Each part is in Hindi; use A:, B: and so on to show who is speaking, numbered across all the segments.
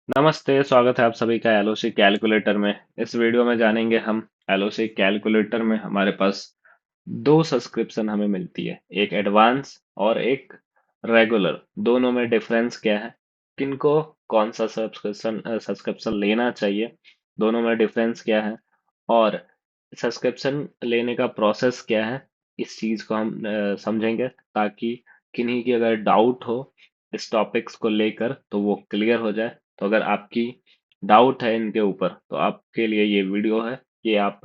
A: नमस्ते, स्वागत है आप सभी का एलओसी कैलकुलेटर में। इस वीडियो में जानेंगे हम एलओसी कैलकुलेटर में हमारे पास दो सब्सक्रिप्शन हमें मिलती है, एक एडवांस और एक रेगुलर। दोनों में डिफरेंस क्या है, किनको कौन सा सब्सक्रिप्शन सब्सक्रिप्शन लेना चाहिए, दोनों में डिफरेंस क्या है, और सब्सक्रिप्शन लेने का प्रोसेस क्या है, इस चीज को हम समझेंगे ताकि किन्हीं की अगर डाउट हो इस टॉपिक्स को लेकर तो वो क्लियर हो जाए। तो अगर आपकी डाउट है इनके ऊपर तो आपके लिए ये वीडियो है कि आप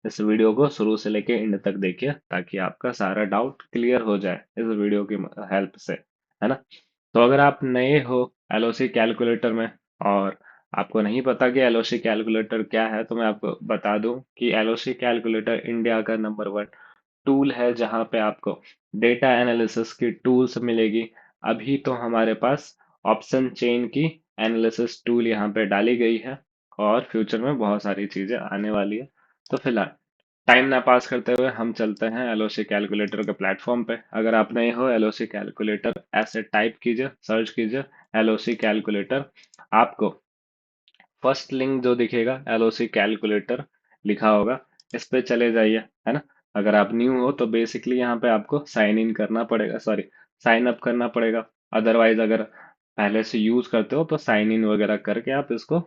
A: इस वीडियो को शुरू से लेके एंड तक देखिए ताकि आपका सारा डाउट क्लियर हो जाए इस वीडियो की हेल्प से, है ना। तो अगर आप नए हो एलओसी कैलकुलेटर में और आपको नहीं पता कि एलओसी कैलकुलेटर क्या है, तो मैं आपको बता दूं कि एलओसी कैलकुलेटर इंडिया का नंबर वन टूल है जहां पे आपको डेटा एनालिसिस की टूल्स मिलेगी। अभी तो हमारे पास ऑप्शन चेन की एनालिसिस टूल यहाँ पे डाली गई है और फ्यूचर में बहुत सारी चीजें आने वाली है। तो फिलहाल टाइम ना पास करते हुए हम चलते हैं एलओसी कैलकुलेटर के प्लेटफॉर्म पे। अगर आप नए हो एलओसी कैलकुलेटर ऐसे टाइप कीजिए, सर्च कीजिए एलओसी कैलकुलेटर। आपको फर्स्ट लिंक जो दिखेगा एलओसी कैलकुलेटर लिखा होगा, इस पे चले जाइए, है ना। अगर आप न्यू हो तो बेसिकली यहाँ पे आपको साइन इन करना पड़ेगा, सॉरी साइन अप करना पड़ेगा। अदरवाइज अगर पहले से यूज करते हो तो साइन इन वगैरह करके आप इसको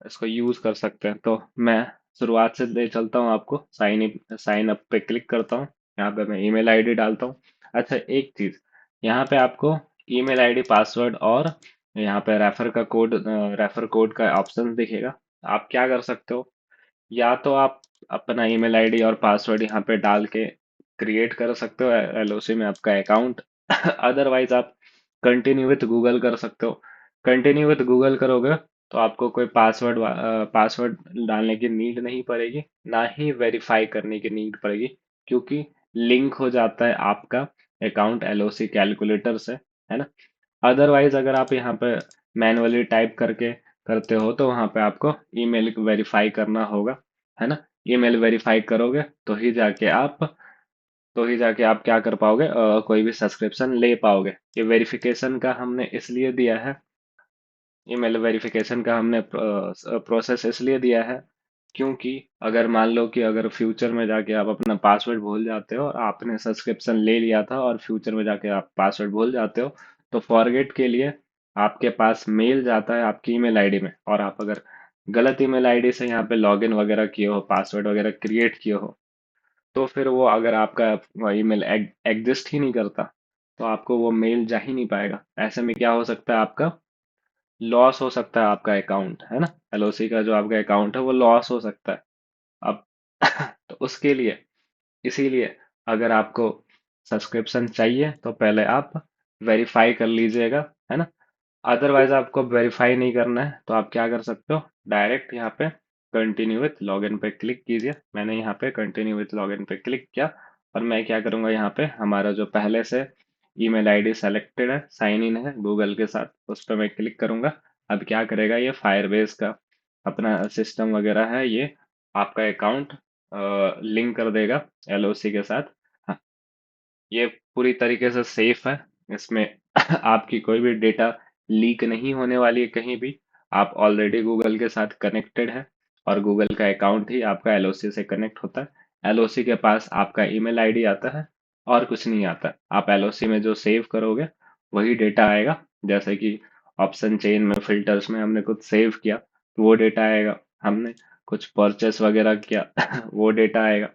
A: इसको यूज कर सकते हैं। तो मैं शुरुआत से ले चलता हूँ आपको, साइन अप पे क्लिक करता हूँ। यहाँ पे मैं ईमेल आईडी डालता हूँ। अच्छा, एक चीज, यहाँ पे आपको ईमेल आईडी पासवर्ड और यहाँ पे रेफर कोड का ऑप्शन दिखेगा। आप क्या कर सकते हो, या तो आप अपना ईमेल आईडी और पासवर्ड यहाँ पे डाल के क्रिएट कर सकते हो एलओसी में आपका अकाउंट। अदरवाइज आप कंटिन्यू विथ गूगल कर सकते हो। कंटिन्यू विथ गूगल करोगे तो आपको कोई पासवर्ड डालने की नीड नहीं पड़ेगी, ना ही वेरीफाई करने की नीड पड़ेगी, क्योंकि लिंक हो जाता है आपका अकाउंट एलओसी कैलकुलेटर से, है ना। अदरवाइज अगर आप यहाँ पे मैनुअली टाइप करके करते हो तो वहाँ पे आपको ईमेल वेरीफाई करना होगा, है ना। ईमेल वेरीफाई करोगे तो ही जाके आप क्या कर पाओगे, कोई भी सब्सक्रिप्शन ले पाओगे। ये वेरिफिकेशन का हमने इसलिए दिया है, ईमेल वेरिफिकेशन का हमने प्रोसेस इसलिए दिया है क्योंकि अगर मान लो कि अगर फ्यूचर में जाके आप अपना पासवर्ड भूल जाते हो, और आपने सब्सक्रिप्शन ले लिया था और फ्यूचर में जाके आप पासवर्ड भूल जाते हो, तो फॉरगेट के लिए आपके पास मेल जाता है आपकी ईमेल आईडी में, और आप अगर गलत ईमेल आईडी से यहाँ पे लॉगिन वगैरह किए हो, पासवर्ड वगैरह क्रिएट किए हो, तो फिर वो अगर आपका ईमेल एग्जिस्ट ही नहीं करता तो आपको वो मेल जा ही नहीं पाएगा। ऐसे में क्या हो सकता है, आपका लॉस हो सकता है आपका अकाउंट, है ना। एलओसी का जो आपका अकाउंट है वो लॉस हो सकता है। अब तो उसके लिए, इसीलिए अगर आपको सब्सक्रिप्शन चाहिए तो पहले आप वेरीफाई कर लीजिएगा, है ना। अदरवाइज आपको वेरीफाई नहीं करना है तो आप क्या कर सकते हो, डायरेक्ट यहाँ पे कंटिन्यू विथ लॉगिन पे क्लिक कीजिए। मैंने यहाँ पे कंटिन्यू विथ लॉगिन पे क्लिक किया और मैं क्या करूँगा, यहाँ पे हमारा जो पहले से ईमेल आईडी सेलेक्टेड है, साइन इन है गूगल के साथ, उस पर मैं क्लिक करूँगा। अब क्या करेगा, ये फायरबेस का अपना सिस्टम वगैरह है, ये आपका अकाउंट लिंक कर देगा एलओसी के साथ। हाँ, ये पूरी तरीके से सेफ है। इसमें आपकी कोई भी डेटा लीक नहीं होने वाली है कहीं भी। आप ऑलरेडी गूगल के साथ कनेक्टेड है और गूगल का अकाउंट ही आपका एलओसी से कनेक्ट होता है। एलओसी के पास आपका ईमेल आईडी आता है और कुछ नहीं आता। आप एलओसी में जो सेव करोगे वही डेटा आएगा। जैसे कि ऑप्शन चेन में फिल्टर्स में हमने कुछ सेव किया तो वो डेटा आएगा, हमने कुछ परचेस वगैरह किया वो डेटा आएगा।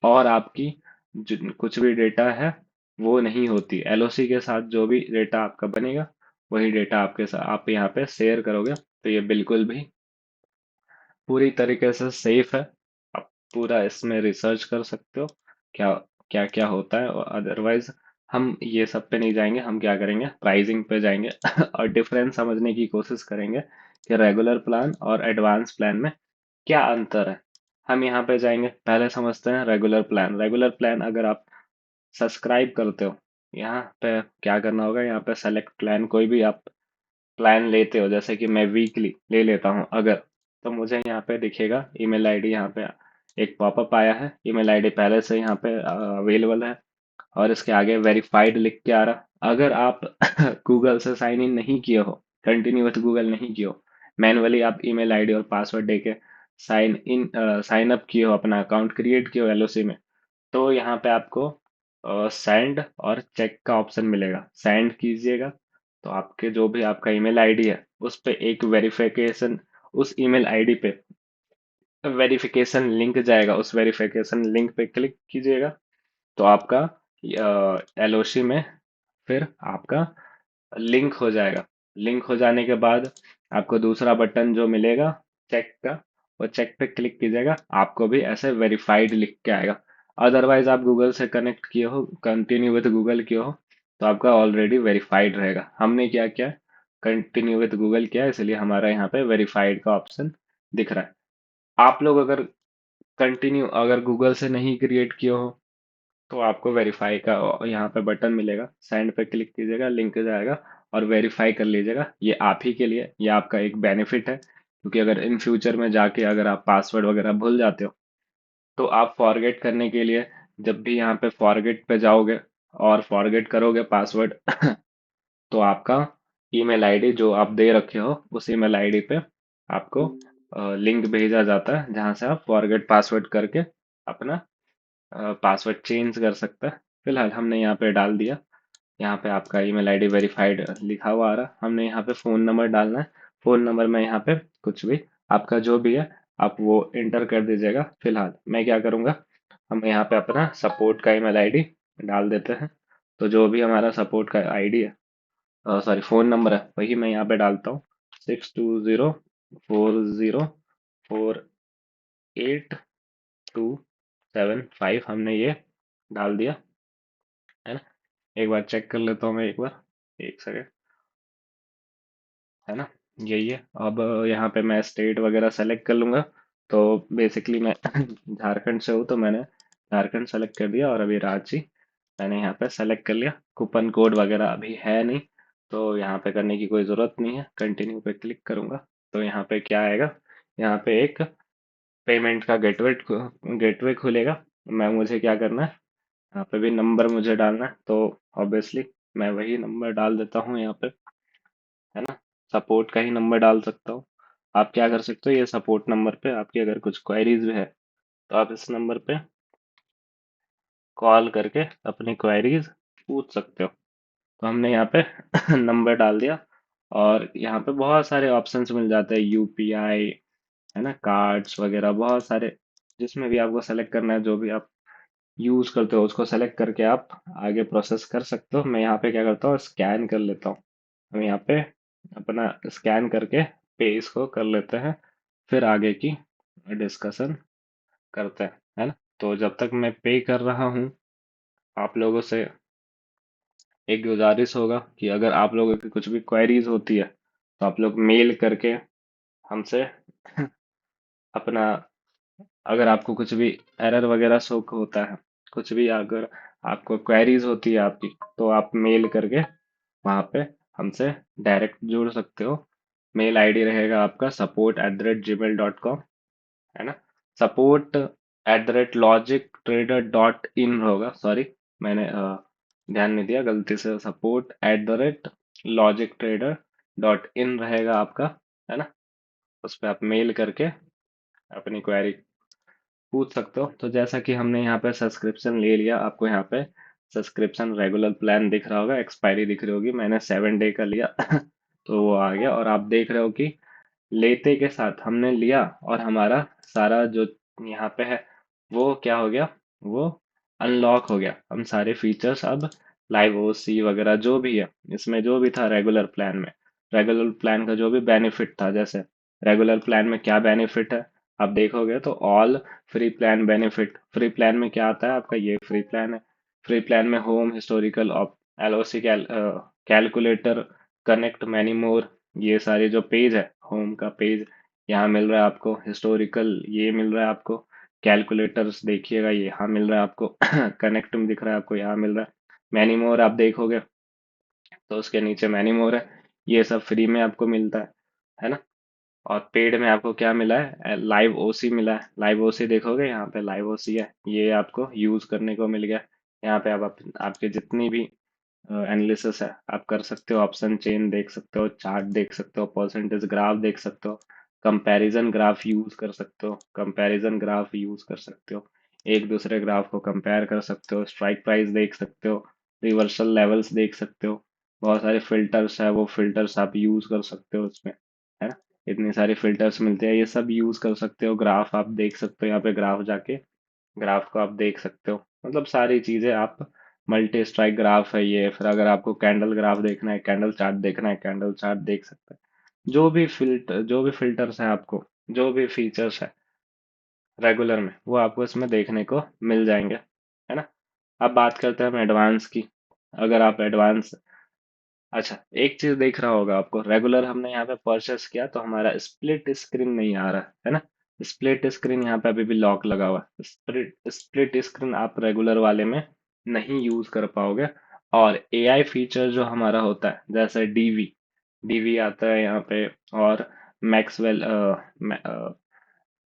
A: और आपकी कुछ भी डेटा है वो नहीं होती। एलओसी के साथ जो भी डेटा आपका बनेगा वही डेटा आपके साथ आप यहाँ पे शेयर करोगे, तो ये बिल्कुल भी पूरी तरीके से सेफ है। आप पूरा इसमें रिसर्च कर सकते हो क्या क्या क्या होता है। और अदरवाइज हम ये सब पे नहीं जाएंगे, हम क्या करेंगे, प्राइसिंग पे जाएंगे और डिफरेंस समझने की कोशिश करेंगे कि रेगुलर प्लान और एडवांस प्लान में क्या अंतर है। हम यहाँ पे जाएंगे, पहले समझते हैं रेगुलर प्लान। रेगुलर प्लान अगर आप सब्सक्राइब करते हो, यहाँ पे क्या करना होगा, यहाँ पे सेलेक्ट प्लान, कोई भी आप प्लान लेते हो, जैसे कि मैं वीकली ले लेता हूँ अगर, तो मुझे यहाँ पे दिखेगा ईमेल आईडी, यहाँ पे एक पॉपअप आया है, ईमेल आईडी पहले से यहाँ पे अवेलेबल है और इसके आगे वेरीफाइड लिख के आ रहा। अगर आप गूगल से साइन इन नहीं किए हो कंटिन्यू विथ गूगल नहीं किए हो, मैनुअली आप ईमेल आईडी और पासवर्ड देके साइन अप किए हो, अपना अकाउंट क्रिएट किए हो एलओसी में, तो यहाँ पे आपको सेंड और चेक का ऑप्शन मिलेगा। सेंड कीजिएगा तो आपके जो भी आपका ईमेल आईडी है उस पे एक वेरिफिकेशन, उस ईमेल आईडी पे वेरिफिकेशन लिंक जाएगा, उस वेरिफिकेशन लिंक पे क्लिक कीजिएगा तो आपका एलओसी में फिर आपका लिंक हो जाएगा। लिंक हो जाने के बाद आपको दूसरा बटन जो मिलेगा चेक का, वो चेक पे क्लिक कीजिएगा, आपको भी ऐसे वेरीफाइड लिख के आएगा। अदरवाइज आप गूगल से कनेक्ट किए हो, कंटिन्यू विद गूगल किए हो, तो आपका ऑलरेडी वेरीफाइड रहेगा। हमने क्या किया, कंटिन्यू विद गूगल किया, इसलिए हमारा यहाँ पे वेरीफाइड का ऑप्शन दिख रहा है। आप लोग अगर कंटिन्यू अगर गूगल से नहीं क्रिएट किए हो तो आपको वेरीफाई का यहाँ पे बटन मिलेगा, सेंड पे क्लिक कीजिएगा, लिंक जाएगा और वेरीफाई कर लीजिएगा। ये आप ही के लिए, ये आपका एक बेनिफिट है, क्योंकि अगर इन फ्यूचर में जाके अगर आप पासवर्ड वगैरह भूल जाते हो तो आप फॉरगेट करने के लिए जब भी यहाँ पे फॉरगेट पे जाओगे और फॉरगेट करोगे पासवर्ड तो आपका ईमेल आईडी जो आप दे रखे हो उस ईमेल आईडी पे आपको लिंक भेजा जाता है, जहाँ से आप फॉरगेट पासवर्ड करके अपना पासवर्ड चेंज कर सकता है। फिलहाल हमने यहाँ पे डाल दिया, यहाँ पे आपका ईमेल आईडी वेरीफाइड लिखा हुआ आ रहा है। हमने यहाँ पे फ़ोन नंबर डालना है, फ़ोन नंबर में यहाँ पे कुछ भी आपका जो भी है आप वो इंटर कर दीजिएगा। फिलहाल मैं क्या करूँगा, हम यहाँ पे अपना सपोर्ट का ईमेल आईडी डाल देते हैं। तो जो भी हमारा सपोर्ट का आईडी है, सॉरी फ़ोन नंबर है, वही मैं यहाँ पे डालता हूँ, 62040827 5। हमने ये डाल दिया है ना। एक बार चेक कर लेता हूँ मैं, एक बार, एक सेकेंड, है ना। यही है। अब यहाँ पे मैं स्टेट वगैरह सेलेक्ट कर लूँगा। तो बेसिकली मैं झारखंड से हूँ तो मैंने झारखंड सेलेक्ट कर दिया, और अभी रांची मैंने यहाँ पे सेलेक्ट कर लिया। कूपन कोड वगैरह अभी है नहीं, तो यहाँ पे करने की कोई ज़रूरत नहीं है। कंटिन्यू पे क्लिक करूँगा तो यहाँ पे क्या आएगा, यहाँ पे एक पेमेंट का गेटवे खुलेगा। मुझे क्या करना है, यहाँ पे भी नंबर मुझे डालना है, तो ऑब्वियसली मैं वही नंबर डाल देता हूँ यहाँ पे, है ना। सपोर्ट का ही नंबर डाल सकता हूँ। आप क्या कर सकते हो, ये सपोर्ट नंबर पे आपकी अगर कुछ क्वेरीज भी है तो आप इस नंबर पे कॉल करके अपनी क्वेरीज पूछ सकते हो। तो हमने यहाँ पे नंबर डाल दिया, और यहाँ पे बहुत सारे ऑप्शंस मिल जाते हैं, यूपीआई, है ना, कार्ड्स वगैरह बहुत सारे, जिसमें भी आपको सेलेक्ट करना है, जो भी आप यूज करते हो उसको सेलेक्ट करके आप आगे प्रोसेस कर सकते हो। मैं यहाँ पे क्या करता हूँ, स्कैन कर लेता हूँ। हम यहाँ पे अपना स्कैन करके पे इसको कर लेते हैं, फिर आगे की डिस्कशन करते हैं, है ना। तो जब तक मैं पे कर रहा हूँ, आप लोगों से एक गुजारिश होगा कि अगर आप लोगों की कुछ भी क्वेरीज होती है तो आप लोग मेल करके हमसे अपना, अगर आपको कुछ भी एरर वगैरह शो होता है, कुछ भी अगर आपको क्वेरीज होती है आपकी, तो आप मेल करके वहाँ पे हमसे डायरेक्ट जुड़ सकते हो। मेल आईडी रहेगा आपका support@gmail.com, है ना। support@logictrader.in होगा, सॉरी, मैंने ध्यान नहीं दिया, गलती से support@logictrader.in रहेगा आपका, है ना। उस पर आप मेल करके अपनी क्वेरी पूछ सकते हो। तो जैसा कि हमने यहाँ पे सब्सक्रिप्शन ले लिया, आपको यहाँ पे सब्सक्रिप्शन रेगुलर प्लान दिख रहा होगा, एक्सपायरी दिख रही होगी, मैंने 7 डे का लिया तो वो आ गया, और आप देख रहे हो कि लेते के साथ हमने लिया और हमारा सारा जो यहाँ पे है वो क्या हो गया, वो अनलॉक हो गया। हम सारे फीचर्स अब लाइव ओसी वगैरह जो भी है इसमें, जो भी था रेगुलर प्लान में, रेगुलर प्लान का जो भी बेनिफिट था, जैसे रेगुलर प्लान में क्या बेनिफिट है आप देखोगे तो all free plan benefit, free plan में क्या आता है आपका, ये फ्री प्लान है। फ्री प्लान में home historical LOC calculator, connect many more, ये सारे जो पेज है, होम का पेज यहाँ मिल रहा है आपको, हिस्टोरिकल ये मिल रहा है आपको, कैलकुलेटर्स देखिएगा ये यहाँ मिल रहा है आपको कनेक्ट में दिख रहा है आपको, यहाँ मिल रहा है। मैनी मोर आप देखोगे तो उसके नीचे मैनी मोर है, ये सब फ्री में आपको मिलता है ना। और पेड में आपको क्या मिला है, लाइव ओसी मिला है। लाइव ओसी देखोगे यहाँ पे लाइव ओसी है, ये आपको यूज करने को मिल गया। यहाँ पे आप आपके जितनी भी एनालिसिस है, आप कर सकते हो, ऑप्शन चेन देख सकते हो, चार्ट देख सकते हो, परसेंटेज ग्राफ देख सकते हो, कंपैरिजन ग्राफ यूज कर सकते हो, कंपैरिजन ग्राफ यूज कर सकते हो, एक दूसरे ग्राफ को कंपेयर कर सकते हो, स्ट्राइक प्राइस देख सकते हो, रिवर्सल लेवल्स देख सकते हो, बहुत सारे फिल्टर्स है, वो फिल्टर्स आप यूज कर सकते हो उसमें, है ना। इतनी सारी फिल्टर्स मिलते हैं, ये सब यूज कर सकते हो, ग्राफ आप देख सकते हो, यहाँ पे ग्राफ जाके ग्राफ को आप देख सकते हो, मतलब सारी चीजें आप, मल्टी स्ट्राइक ग्राफ है ये, फिर अगर आपको कैंडल ग्राफ देखना है, कैंडल चार्ट देखना है, कैंडल चार्ट देख सकते हैं, जो भी फिल्टर्स हैं आपको, जो भी फीचर्स है रेगुलर में, वो आपको इसमें देखने को मिल जाएंगे, है ना। अब बात करते हैं हम एडवांस की। अगर आप एडवांस, अच्छा एक चीज देख रहा होगा आपको, रेगुलर हमने यहाँ पे परचेस किया तो हमारा स्प्लिट स्क्रीन नहीं आ रहा है ना। स्प्लिट स्क्रीन यहाँ पे अभी भी लॉक लगा हुआ है, स्प्लिट स्प्लिट स्क्रीन आप रेगुलर वाले में नहीं यूज कर पाओगे। और एआई फीचर जो हमारा होता है, जैसे डीवी, डीवी आता है यहाँ पे, और मैक्सवेल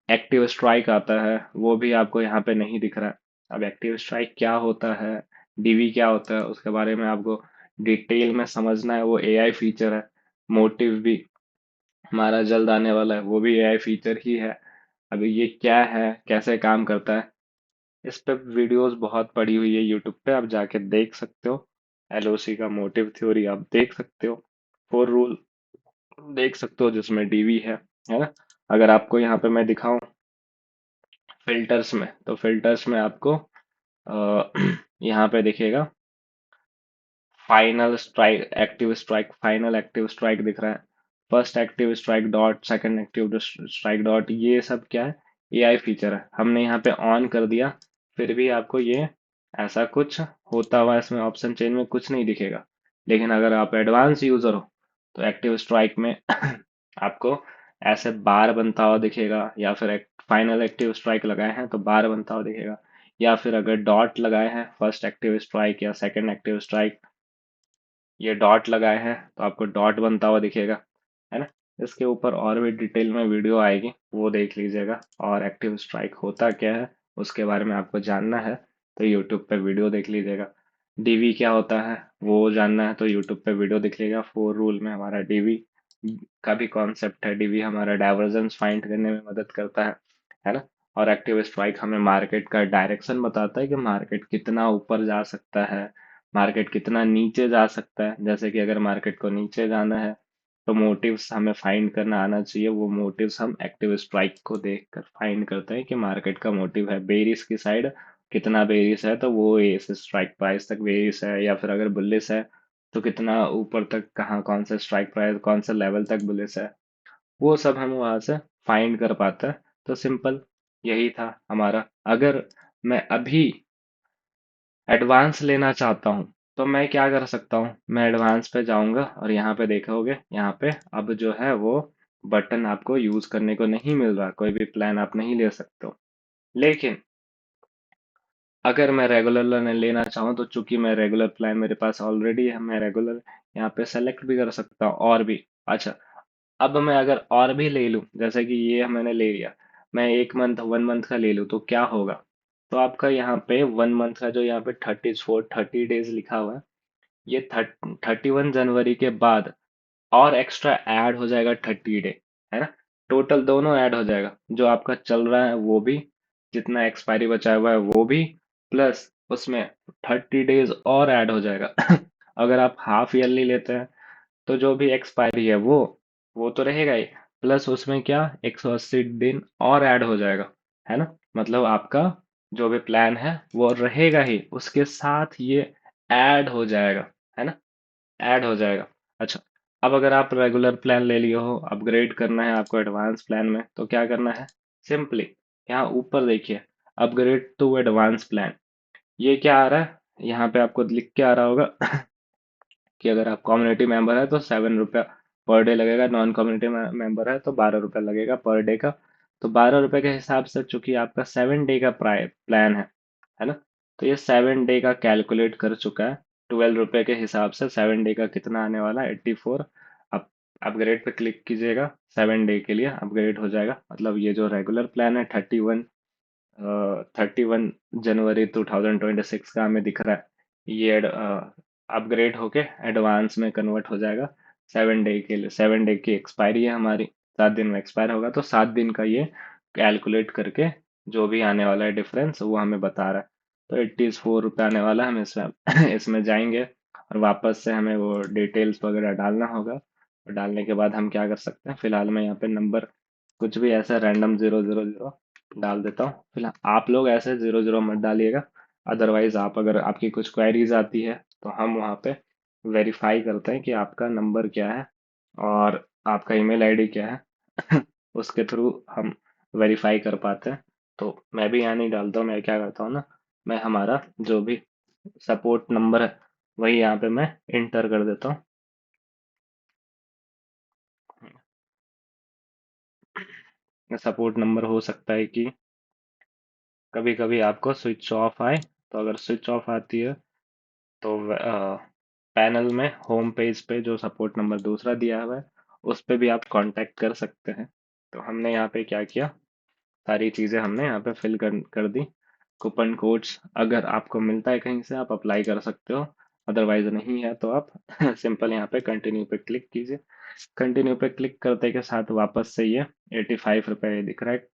A: एक्टिव स्ट्राइक आता है, वो भी आपको यहाँ पे नहीं दिख रहा है। अब एक्टिव स्ट्राइक क्या होता है, डीवी क्या होता है, उसके बारे में आपको डिटेल में समझना है, वो एआई फीचर है। मोटिव भी हमारा जल्द आने वाला है, वो भी एआई फीचर ही है। अभी ये क्या है, कैसे काम करता है, इस पे वीडियोस बहुत पड़ी हुई है यूट्यूब पे, आप जाके देख सकते हो। एलओसी का मोटिव थ्योरी आप देख सकते हो, फोर रूल देख सकते हो जिसमें डीवी है ना। अगर आपको यहाँ पे मैं दिखाऊं फिल्टर्स में, तो फिल्टर्स में आपको यहाँ पे दिखेगा final strike, active strike, final active strike दिख रहा है, first active strike dot, second active strike dot, ये सब क्या है, एआई फीचर है। हमने यहाँ पे ऑन कर दिया, फिर भी आपको ये ऐसा कुछ होता हुआ इसमें ऑप्शन चेंज में कुछ नहीं दिखेगा। लेकिन अगर आप एडवांस यूजर हो तो एक्टिव स्ट्राइक में आपको ऐसे बार बनता हुआ दिखेगा, या फिर फाइनल एक्टिव स्ट्राइक लगाए हैं तो बार बनता हुआ दिखेगा, या फिर अगर डॉट लगाए हैं फर्स्ट एक्टिव स्ट्राइक या सेकंड एक्टिव स्ट्राइक, ये डॉट लगाए हैं तो आपको डॉट बनता हुआ दिखेगा, है ना। इसके ऊपर और भी डिटेल में वीडियो आएगी, वो देख लीजिएगा। और एक्टिव स्ट्राइक होता क्या है उसके बारे में आपको जानना है तो यूट्यूब पे वीडियो देख लीजिएगा। डीवी क्या होता है वो जानना है तो यूट्यूब पे वीडियो देख लीजिएगा। फोर रूल में हमारा डीवी का भी कॉन्सेप्ट है, डीवी हमारा डाइवर्जेंस फाइंड करने में मदद करता है ना। और एक्टिव स्ट्राइक हमें मार्केट का डायरेक्शन बताता है कि मार्केट कितना ऊपर जा सकता है, मार्केट कितना नीचे जा सकता है। जैसे कि अगर मार्केट को नीचे जाना है तो मोटिव्स हमें फाइंड करना आना चाहिए, वो मोटिव्स हम एक्टिव स्ट्राइक को देखकर फाइंड करते हैं कि मार्केट का मोटिव है बेरिस की साइड, कितना बेरिस है तो वो इस स्ट्राइक प्राइस तक बेरिस है, या फिर अगर बुलिस है तो कितना ऊपर तक, कहाँ कौन सा स्ट्राइक प्राइस कौन सा लेवल तक बुलिस है, वो सब हम वहां से फाइंड कर पाते हैं। तो सिंपल यही था हमारा। अगर मैं अभी एडवांस लेना चाहता हूँ तो मैं क्या कर सकता हूँ, मैं एडवांस पे जाऊंगा और यहाँ पे देखोगे, यहाँ पे अब जो है वो बटन आपको यूज करने को नहीं मिल रहा, कोई भी प्लान आप नहीं ले सकते हो। लेकिन अगर मैं रेगुलर लेना चाहूँ तो चूंकि मैं रेगुलर प्लान मेरे पास ऑलरेडी है, मैं रेगुलर यहाँ पे सेलेक्ट भी कर सकता हूँ और भी। अच्छा, अब मैं अगर और भी ले लूं, जैसे कि ये मैंने ले लिया, मैं एक मंथ, वन मंथ का ले लूं तो क्या होगा, तो आपका यहाँ पे वन मंथ का जो यहाँ पे 30 डेज लिखा हुआ है, ये 31 जनवरी के बाद और एक्स्ट्रा ऐड हो जाएगा 30 डे, है ना। टोटल दोनों ऐड हो जाएगा, जो आपका चल रहा है वो भी, जितना एक्सपायरी बचा हुआ है वो भी, प्लस उसमें 30 डेज और ऐड हो जाएगा। अगर आप हाफ ईयरली लेते हैं तो जो भी एक्सपायरी है वो तो रहेगा ही, प्लस उसमें क्या 180 दिन और ऐड हो जाएगा, है ना। मतलब आपका जो भी प्लान है वो रहेगा ही, उसके साथ ये ऐड हो जाएगा, है ना, ऐड हो जाएगा। अच्छा, अब अगर आप रेगुलर प्लान ले लिए हो, अपग्रेड करना है आपको एडवांस प्लान में, तो क्या करना है, सिंपली यहाँ ऊपर देखिए, अपग्रेड टू एडवांस प्लान, ये क्या आ रहा है, यहाँ पे आपको लिख के आ रहा होगा कि अगर आप कम्युनिटी मेंबर है तो 7 रुपया पर डे लगेगा, नॉन कम्युनिटी मेंबर है तो 12 रुपया लगेगा पर डे का। तो 12 रुपए के हिसाब से चूंकि आपका 7 डे का प्लान है ना, तो ये 7 डे का कैलकुलेट कर चुका है। 12 रुपए के हिसाब से 7 डे का कितना आने वाला है, 84। आप अपग्रेड पे क्लिक कीजिएगा, 7 डे के लिए अपग्रेड हो जाएगा। मतलब ये जो रेगुलर प्लान है 31 जनवरी 2026 का हमें दिख रहा है, ये अपग्रेड होके एडवांस में कन्वर्ट हो जाएगा। 7 डे के लिए, 7 डे की एक्सपायरी है हमारी, 7 दिन में एक्सपायर होगा, तो 7 दिन का ये कैलकुलेट करके जो भी आने वाला है डिफरेंस वो हमें बता रहा है। तो 84 रुपये आने वाला है, हम इसमें इसमें जाएंगे और वापस से हमें वो डिटेल्स वगैरह डालना होगा। और डालने के बाद हम क्या कर सकते हैं, फिलहाल मैं यहाँ पे नंबर कुछ भी ऐसा रैंडम 000 डाल देता हूँ। फिलहाल आप लोग ऐसे 0 0 मत डालिएगा, अदरवाइज आप अगर आपकी कुछ क्वेरीज आती है तो हम वहाँ पे वेरीफाई करते हैं कि आपका नंबर क्या है और आपका ईमेल आईडी क्या है उसके थ्रू हम वेरीफाई कर पाते हैं। तो मैं भी यहाँ नहीं डालता हूँ, मैं क्या करता हूँ ना, मैं हमारा जो भी सपोर्ट नंबर है वही यहाँ पे मैं इंटर कर देता हूँ। सपोर्ट नंबर हो सकता है कि कभी कभी आपको स्विच ऑफ आए, तो अगर स्विच ऑफ आती है तो पैनल में होम पेज पे जो सपोर्ट नंबर दूसरा दिया हुआ है उस पे भी आप कांटेक्ट कर सकते हैं। तो हमने यहाँ पे क्या किया, सारी चीज़ें हमने यहाँ पे फिल कर दी। कूपन कोड्स अगर आपको मिलता है कहीं से आप अप्लाई कर सकते हो, अदरवाइज नहीं है तो आप सिंपल यहाँ पे कंटिन्यू पे क्लिक कीजिए। कंटिन्यू पे क्लिक करते के साथ वापस से ये 85 रुपये दिख रहा है।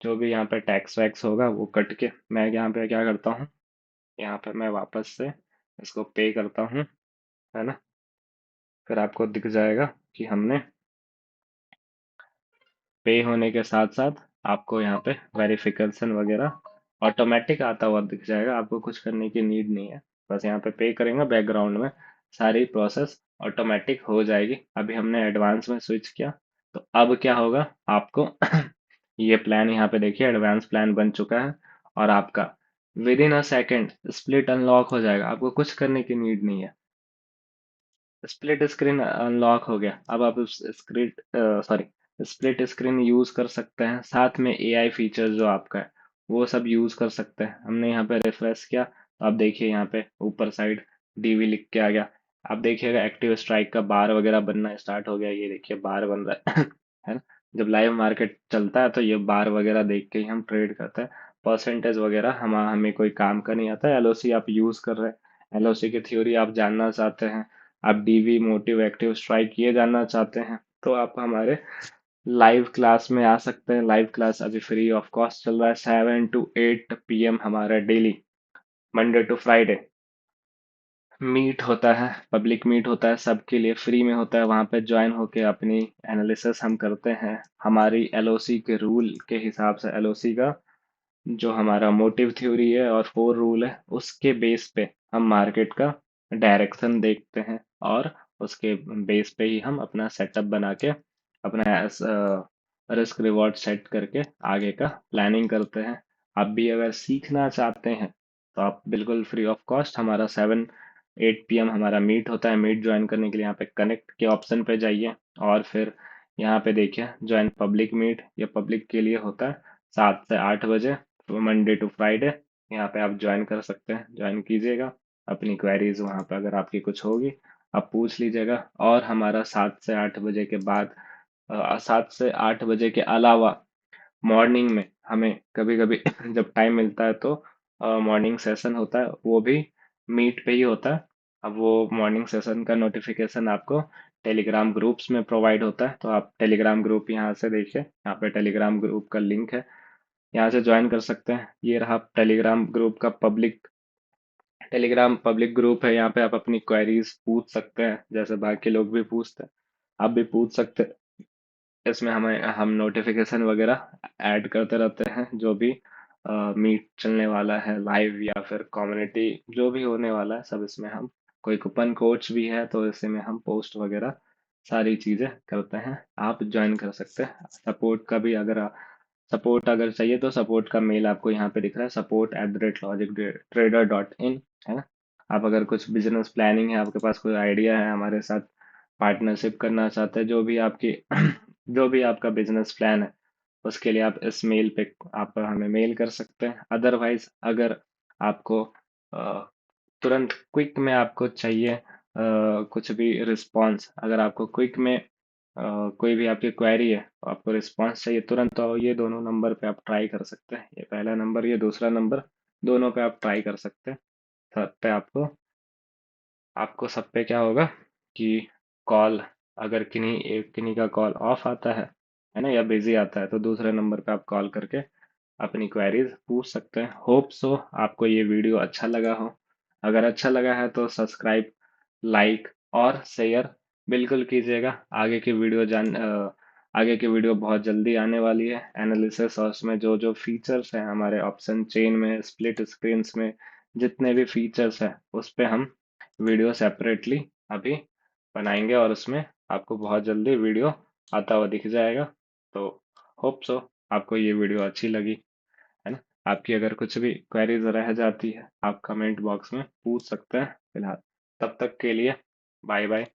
A: जो भी यहाँ पे टैक्स वैक्स होगा वो कट के मैं यहाँ पे क्या करता हूँ, यहाँ पे मैं वापस से इसको पे करता हूँ, है ना। फिर आपको दिख जाएगा कि हमने पे होने के साथ साथ आपको यहाँ पे वेरिफिकेशन वगैरह ऑटोमेटिक आता हुआ दिख जाएगा, आपको कुछ करने की नीड नहीं है। बस यहाँ पे पे करेंगे, बैकग्राउंड में सारी प्रोसेस ऑटोमेटिक हो जाएगी। अभी हमने एडवांस में स्विच किया, तो अब क्या होगा आपको ये प्लान यहाँ पे देखिए एडवांस प्लान बन चुका है और आपका with in a second split unlock हो जाएगा, आपको कुछ करने की नीड नहीं है। स्प्लिट स्क्रीन अनलॉक हो गया, अब आप screen sorry split screen use कर सकते हैं, साथ में एआई फीचर जो आपका है वो सब यूज कर सकते हैं। हमने यहाँ पे रिफ्रेश किया तो आप देखिए यहाँ पे ऊपर साइड डीवी लिख के आ गया। आप देखिएगा एक्टिव स्ट्राइक का बार वगैरह बनना स्टार्ट हो गया, ये देखिए बार बन रहा है है ना। जब लाइव मार्केट चलता है तो ये बार वगैरह देख के ही हम ट्रेड करते हैं। परसेंटेज वगैरह हमें कोई काम का नहीं आता है। एलओसी आप यूज कर रहे हैं, एलओसी की थ्योरी आप जानना चाहते हैं, आप डीवी मोटिव एक्टिव स्ट्राइक ये जानना चाहते हैं, तो आप हमारे लाइव क्लास में आ सकते हैं। लाइव क्लास अभी फ्री ऑफ कॉस्ट चल रहा है, 7 to 8 PM हमारा daily, Monday to Friday meet होता है, पब्लिक मीट होता है, सबके लिए फ्री में होता है। वहाँ पे ज्वाइन होके अपनी एनालिसिस हम करते हैं, हमारी एलओसी के रूल के हिसाब से, एलओसी का जो हमारा मोटिव थ्योरी है और 4 रूल है उसके बेस पे हम मार्केट का डायरेक्शन देखते हैं और उसके बेस पे ही हम अपना सेटअप बना के अपना रिस्क रिवॉर्ड सेट करके आगे का प्लानिंग करते हैं। आप भी अगर सीखना चाहते हैं तो आप बिल्कुल फ्री ऑफ कॉस्ट, हमारा 7 8 PM हमारा मीट होता है। मीट ज्वाइन करने के लिए यहाँ पे कनेक्ट के ऑप्शन पे जाइए और फिर यहाँ पे देखिए ज्वाइन पब्लिक मीट, ये पब्लिक के लिए होता है 7 से 8 बजे, मंडे टू फ्राइडे। यहाँ पे आप ज्वाइन कर सकते हैं, ज्वाइन कीजिएगा। अपनी क्वेरीज वहाँ पे अगर आपकी कुछ होगी आप पूछ लीजिएगा। और हमारा 7 से 8 बजे के बाद 7 से 8 बजे के अलावा मॉर्निंग में हमें कभी कभी जब टाइम मिलता है तो मॉर्निंग सेशन होता है, वो भी मीट पे ही होता है। अब वो मॉर्निंग सेशन का नोटिफिकेशन आपको टेलीग्राम ग्रुप्स में प्रोवाइड होता है, तो आप टेलीग्राम ग्रुप यहाँ से देखिए, यहाँ पे टेलीग्राम ग्रुप का लिंक है, यहाँ से ज्वाइन कर सकते हैं। ये रहा टेलीग्राम ग्रुप का पब्लिक, टेलीग्राम पब्लिक ग्रुप है। यहाँ पे आप अपनी क्वेरीज पूछ सकते हैं जैसे बाकी लोग भी पूछते हैं, आप भी पूछ सकते हैं। इसमें हम नोटिफिकेशन वगैरह ऐड करते रहते हैं, जो भी मीट चलने वाला है लाइव या फिर कम्युनिटी जो भी होने वाला है सब इसमें हम, कोई कूपन कोड्स भी है तो इसी में हम पोस्ट वगैरह सारी चीज़ें करते हैं। आप ज्वाइन कर सकते हैं। सपोर्ट अगर चाहिए तो सपोर्ट का मेल आपको यहाँ पे दिख रहा है, support@logictrader.in, है ना। आप अगर कुछ बिजनेस प्लानिंग है, आपके पास कोई आइडिया है, हमारे साथ पार्टनरशिप करना चाहते हैं, जो भी आपकी जो भी आपका बिजनेस प्लान है उसके लिए आप इस मेल पे आप हमें मेल कर सकते हैं। अदरवाइज अगर आपको तुरंत क्विक में आपको चाहिए कुछ भी रिस्पांस, अगर आपको क्विक में कोई भी आपकी क्वेरी है आपको रिस्पांस चाहिए तुरंत, तो ये दोनों नंबर पे आप ट्राई कर सकते हैं, ये पहला नंबर ये दूसरा नंबर, दोनों पे आप ट्राई कर सकते हैं। थर्ड पे आपको आपको सब पे क्या होगा कि कॉल, अगर किन्हीं का कॉल ऑफ आता है ना, या बिजी आता है, तो दूसरे नंबर पे आप कॉल करके अपनी क्वेरीज पूछ सकते हैं। होप सो आपको ये वीडियो अच्छा लगा हो। अगर अच्छा लगा है तो सब्सक्राइब, लाइक और शेयर बिल्कुल कीजिएगा। आगे की वीडियो बहुत जल्दी आने वाली है। एनालिसिस और उसमें जो जो फीचर्स हैं हमारे ऑप्शन चेन में, स्प्लिट स्क्रीन्स में, जितने भी फीचर्स हैं उस पे हम वीडियो सेपरेटली अभी बनाएंगे, और उसमें आपको बहुत जल्दी वीडियो आता हुआ दिख जाएगा। तो होप सो आपको ये वीडियो अच्छी लगी, है ना। आपकी अगर कुछ भी क्वेरीज रह जाती है आप कमेंट बॉक्स में पूछ सकते हैं। फिलहाल तब तक के लिए बाय बाय।